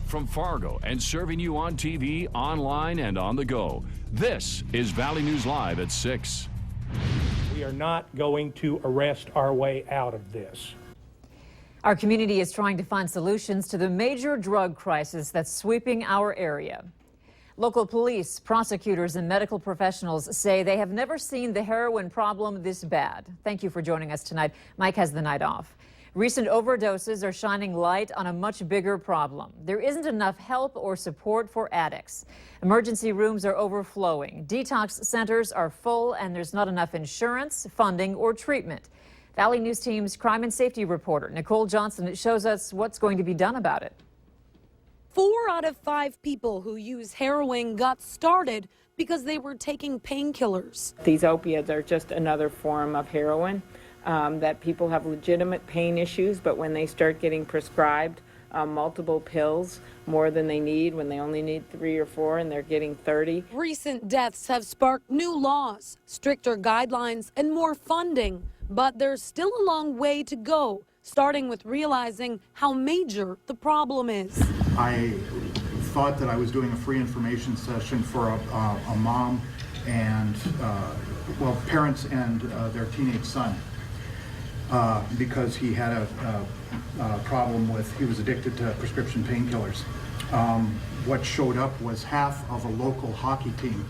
from Fargo and serving you on TV, online, and on the go. This is Valley News Live at 6. We are not going to arrest our way out of this. Our community is trying to find solutions to the major drug crisis that's sweeping our area. Local police, prosecutors, and medical professionals say they have never seen the heroin problem this bad. Thank you for joining us tonight. Mike has the night off. Recent overdoses are shining light on a much bigger problem. There isn't enough help or support for addicts. Emergency rooms are overflowing. Detox centers are full, and there's not enough insurance, funding, or treatment. Valley News Team's crime and safety reporter, Nicole Johnson, shows us what's going to be done about it. 4 out of 5 people who use heroin got started because they were taking painkillers. These opiates are just another form of heroin that people have legitimate pain issues, but when they start getting prescribed multiple pills, more than they need, when they only need 3 or 4 and they're getting 30. Recent deaths have sparked new laws, stricter guidelines, and more funding, but there's still a long way to go, starting with realizing how major the problem is. I thought that I was doing a free information session for a mom and, well, parents and their teenage son because he had a problem with, he was addicted to prescription painkillers. What showed up was half of a local hockey team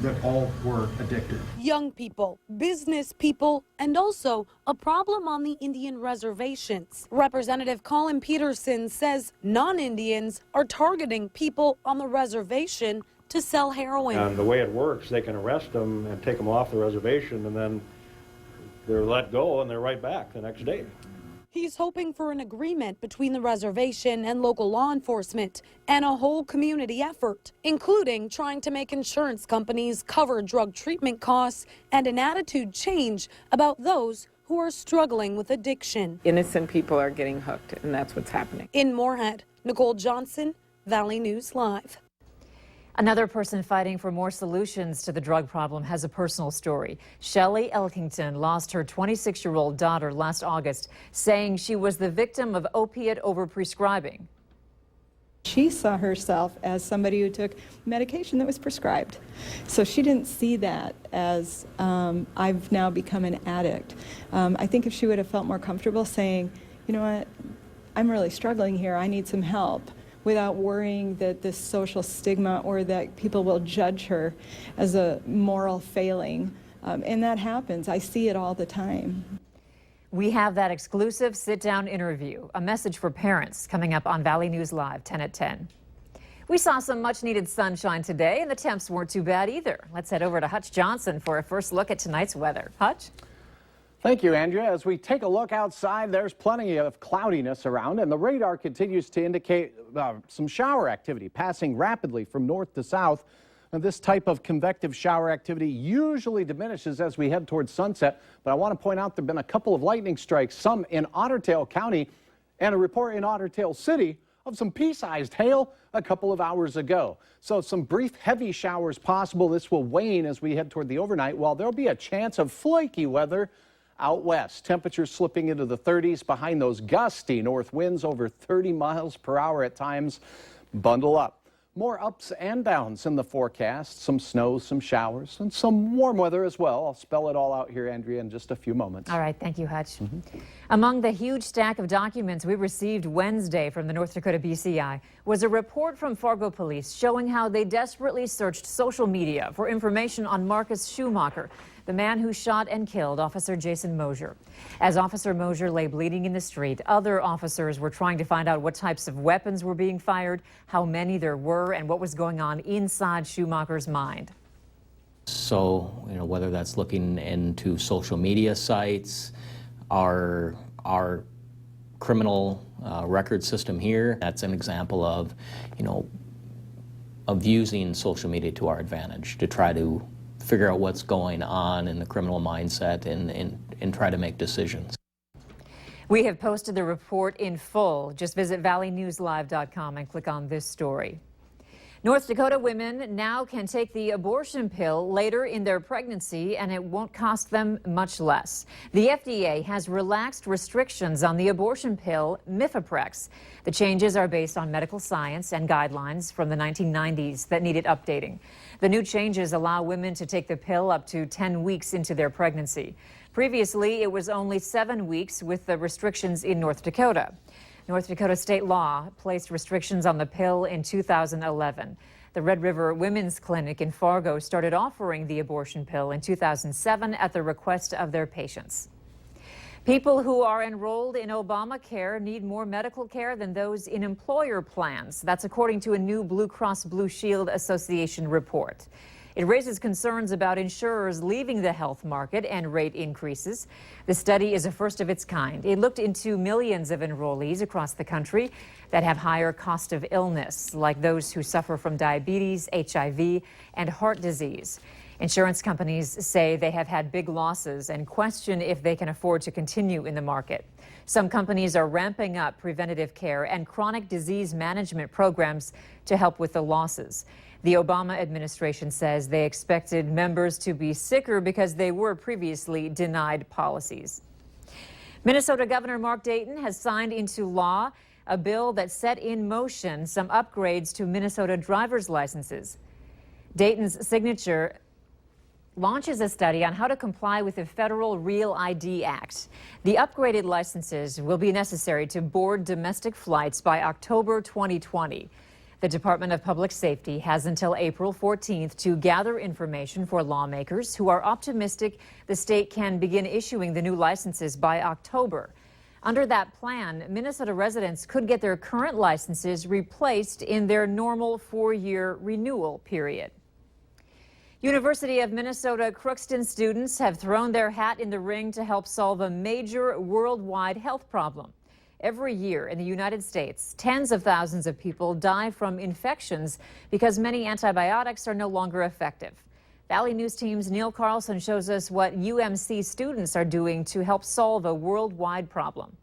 that all were addicted. Young people, business people, and also a problem on the Indian reservations. Representative Colin Peterson says non-Indians are targeting people on the reservation to sell heroin. And the way it works, they can arrest them and take them off the reservation, and then they're let go and they're right back the next day. He's hoping for an agreement between the reservation and local law enforcement and a whole community effort, including trying to make insurance companies cover drug treatment costs and an attitude change about those who are struggling with addiction. Innocent people are getting hooked, and that's what's happening. In Moorhead, Nicole Johnson, Valley News Live. Another person fighting for more solutions to the drug problem has a personal story. Shelley Elkington lost her 26-year-old daughter last August, saying she was the victim of opiate overprescribing. She saw herself as somebody who took medication that was prescribed. So she didn't see that as I've now become an addict. I think if she would have felt more comfortable saying, you know what, I'm really struggling here, I need some help, without worrying that this social stigma or that people will judge her as a moral failing. And that happens. I see it all the time. We have that exclusive sit-down interview, a message for parents, coming up on Valley News Live, 10 at 10. We saw some much-needed sunshine today, and the temps weren't too bad either. Let's head over to Hutch Johnson for a first look at tonight's weather. Hutch? Thank you, Andrea. As we take a look outside, there's plenty of cloudiness around, and the radar continues to indicate some shower activity passing rapidly from north to south. And this type of convective shower activity usually diminishes as we head towards sunset. But I want to point out there have been a couple of lightning strikes, some in Otter Tail County, and a report in Otter Tail City of some pea-sized hail a couple of hours ago. So some brief heavy showers possible. This will wane as we head toward the overnight, while there'll be a chance of flaky weather out west. Temperatures slipping into the 30s behind those gusty north winds over 30 miles per hour at times. Bundle up. More ups and downs in the forecast. Some snow, some showers, and some warm weather as well. I'll spell it all out here, Andrea, in just a few moments. All right. Thank you, Hutch. Among the huge stack of documents we received Wednesday from the North Dakota BCI was a report from Fargo Police showing how they desperately searched social media for information on Marcus Schumacher, the man who shot and killed Officer Jason Mosier. As Officer Mosier lay bleeding in the street, other officers were trying to find out what types of weapons were being fired, how many there were, and what was going on inside Schumacher's mind. So, whether that's looking into social media sites, our criminal record system here, that's an example of, of using social media to our advantage to try to figure out what's going on in the criminal mindset and try to make decisions. We have posted the report in full. Just visit valleynewslive.com and click on this story. North Dakota women now can take the abortion pill later in their pregnancy, and it won't cost them much less. The FDA has relaxed restrictions on the abortion pill Mifeprex. The changes are based on medical science and guidelines from the 1990s that needed updating. The new changes allow women to take the pill up to 10 weeks into their pregnancy. Previously, it was only 7 weeks with the restrictions in North Dakota. North Dakota state law placed restrictions on the pill in 2011. The Red River Women's Clinic in Fargo started offering the abortion pill in 2007 at the request of their patients. People who are enrolled in Obamacare need more medical care than those in employer plans. That's according to a new Blue Cross Blue Shield Association report. It raises concerns about insurers leaving the health market and rate increases. The study is a first of its kind. It looked into millions of enrollees across the country that have higher cost of illness, like those who suffer from diabetes, HIV, and heart disease. Insurance companies say they have had big losses and question if they can afford to continue in the market. Some companies are ramping up preventative care and chronic disease management programs to help with the losses. The Obama administration says they expected members to be sicker because they were previously denied policies. Minnesota Governor Mark Dayton has signed into law a bill that set in motion some upgrades to Minnesota driver's licenses. Dayton's signature launches a study on how to comply with the Federal Real ID Act. The upgraded licenses will be necessary to board domestic flights by October 2020. The Department of Public Safety has until April 14th to gather information for lawmakers who are optimistic the state can begin issuing the new licenses by October. Under that plan, Minnesota residents could get their current licenses replaced in their normal 4-year renewal period. University of Minnesota Crookston students have thrown their hat in the ring to help solve a major worldwide health problem. Every year in the United States, tens of thousands of people die from infections because many antibiotics are no longer effective. Valley News Team's Neil Carlson shows us what UMC students are doing to help solve a worldwide problem.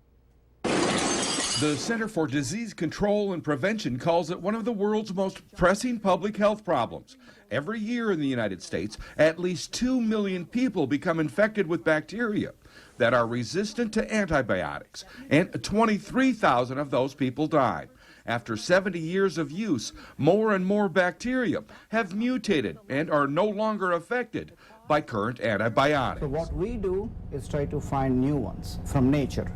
The Center for Disease Control and Prevention calls it one of the world's most pressing public health problems. Every year in the United States, at least 2 million people become infected with bacteria that are resistant to antibiotics, and 23,000 of those people die. After 70 years of use, more and more bacteria have mutated and are no longer affected by current antibiotics. So what we do is try to find new ones from nature.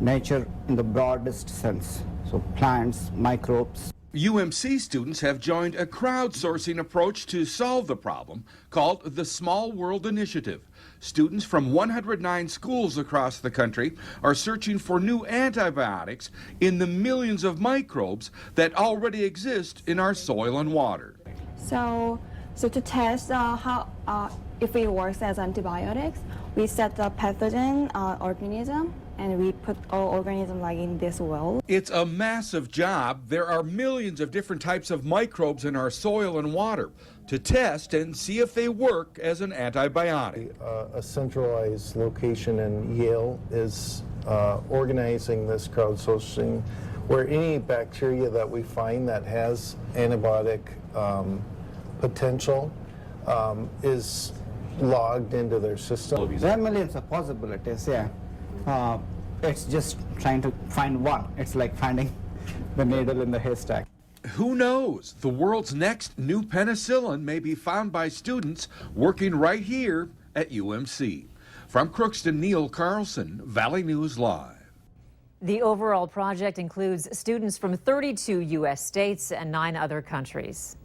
Nature in the broadest sense, so plants, microbes. UMC students have joined a crowdsourcing approach to solve the problem called the Small World Initiative. Students from 109 schools across the country are searching for new antibiotics in the millions of microbes that already exist in our soil and water. So to test if it works as antibiotics, we set the pathogen organism and we put all organisms like in this well. It's a massive job. There are millions of different types of microbes in our soil and water to test and see if they work as an antibiotic. A centralized location in Yale is organizing this crowdsourcing where any bacteria that we find that has antibiotic potential is logged into their system. There are millions of possibilities, yeah. It's just trying to find one. It's like finding the needle in the haystack. Who knows? The world's next new penicillin may be found by students working right here at UMC. From Crookston, Neil Carlson, Valley News Live. The overall project includes students from 32 U.S. states and 9 other countries.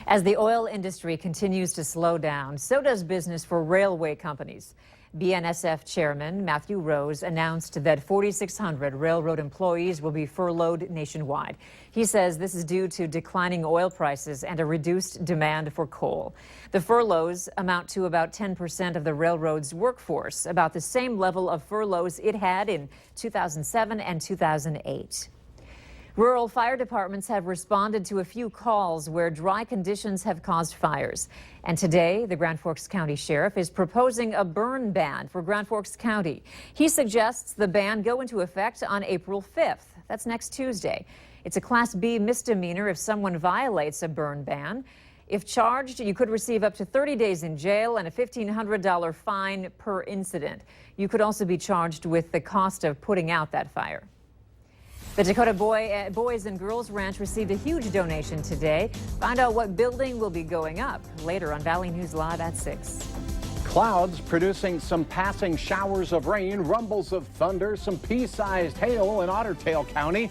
As the oil industry continues to slow down, so does business for railway companies. BNSF Chairman Matthew Rose announced that 4,600 railroad employees will be furloughed nationwide. He says this is due to declining oil prices and a reduced demand for coal. The furloughs amount to about 10% of the railroad's workforce, about the same level of furloughs it had in 2007 and 2008. Rural fire departments have responded to a few calls where dry conditions have caused fires. And today, the Grand Forks County Sheriff is proposing a burn ban for Grand Forks County. He suggests the ban go into effect on April 5th. That's next Tuesday. It's a Class B misdemeanor if someone violates a burn ban. If charged, you could receive up to 30 days in jail and a $1,500 fine per incident. You could also be charged with the cost of putting out that fire. The Dakota Boys and Girls Ranch received a huge donation today. Find out what building will be going up later on Valley News Live at 6. Clouds producing some passing showers of rain, rumbles of thunder, some pea-sized hail in Otter Tail County.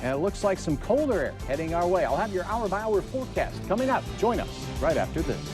And it looks like some colder air heading our way. I'll have your hour-by-hour forecast coming up. Join us right after this.